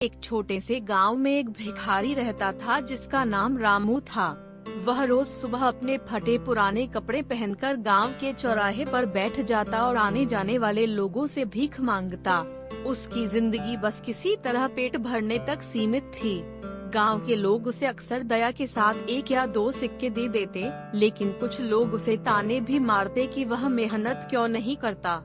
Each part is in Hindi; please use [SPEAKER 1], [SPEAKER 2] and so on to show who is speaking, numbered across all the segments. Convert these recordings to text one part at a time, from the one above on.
[SPEAKER 1] एक छोटे से गांव में एक भिखारी रहता था जिसका नाम रामू था। वह रोज सुबह अपने फटे पुराने कपड़े पहनकर गांव के चौराहे पर बैठ जाता और आने जाने वाले लोगों से भीख मांगता। उसकी जिंदगी बस किसी तरह पेट भरने तक सीमित थी। गांव के लोग उसे अक्सर दया के साथ 1 या 2 सिक्के दे देते, लेकिन कुछ लोग उसे ताने भी मारते कि वह मेहनत क्यों नहीं करता।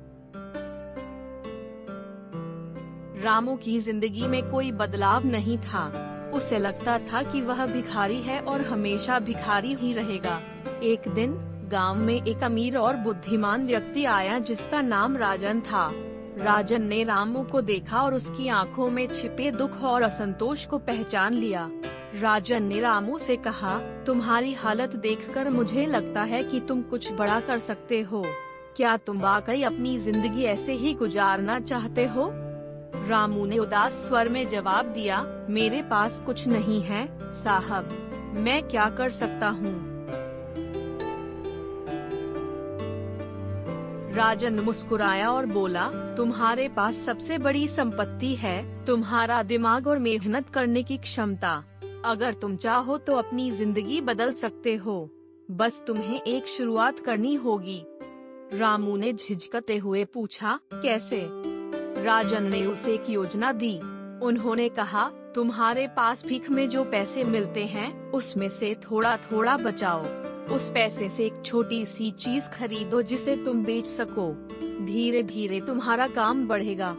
[SPEAKER 1] रामू की जिंदगी में कोई बदलाव नहीं था। उसे लगता था कि वह भिखारी है और हमेशा भिखारी ही रहेगा। एक दिन गांव में एक अमीर और बुद्धिमान व्यक्ति आया जिसका नाम राजन था। राजन ने रामू को देखा और उसकी आंखों में छिपे दुख और असंतोष को पहचान लिया। राजन ने रामू से कहा, तुम्हारी हालत देखकर मुझे लगता है कि तुम कुछ बड़ा कर सकते हो। क्या तुम वाकई अपनी जिंदगी ऐसे ही गुजारना चाहते हो? रामू ने उदास स्वर में जवाब दिया, मेरे पास कुछ नहीं है साहब, मैं क्या कर सकता हूँ। राजन मुस्कुराया और बोला, तुम्हारे पास सबसे बड़ी संपत्ति है तुम्हारा दिमाग और मेहनत करने की क्षमता। अगर तुम चाहो तो अपनी जिंदगी बदल सकते हो, बस तुम्हें एक शुरुआत करनी होगी। रामू ने झिझकते हुए पूछा, कैसे? राजन ने उसे एक योजना दी। उन्होंने कहा, तुम्हारे पास भीख में जो पैसे मिलते हैं उसमें से थोड़ा थोड़ा बचाओ। उस पैसे से एक छोटी सी चीज खरीदो जिसे तुम बेच सको। धीरे धीरे तुम्हारा काम बढ़ेगा।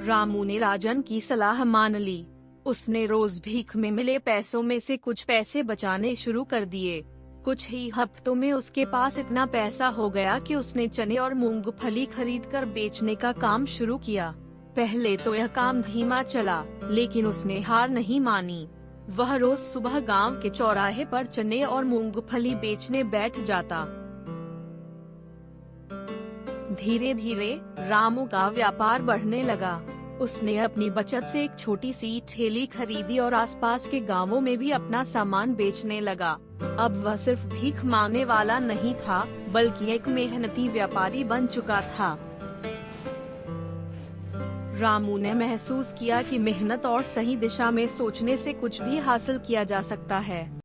[SPEAKER 1] रामू ने राजन की सलाह मान ली। उसने रोज भीख में मिले पैसों में से कुछ पैसे बचाने शुरू कर दिए। कुछ ही हफ्तों में उसके पास इतना पैसा हो गया कि उसने चने और मूंगफली खरीदकर बेचने का काम शुरू किया। पहले तो यह काम धीमा चला, लेकिन उसने हार नहीं मानी। वह रोज सुबह गांव के चौराहे पर चने और मूंगफली बेचने बैठ जाता। धीरे धीरे रामू का व्यापार बढ़ने लगा। उसने अपनी बचत से एक छोटी सी ठेली खरीदी और आसपास के गांवों में भी अपना सामान बेचने लगा। अब वह सिर्फ भीख मांगने वाला नहीं था, बल्कि एक मेहनती व्यापारी बन चुका था। रामू ने महसूस किया कि मेहनत और सही दिशा में सोचने से कुछ भी हासिल किया जा सकता है।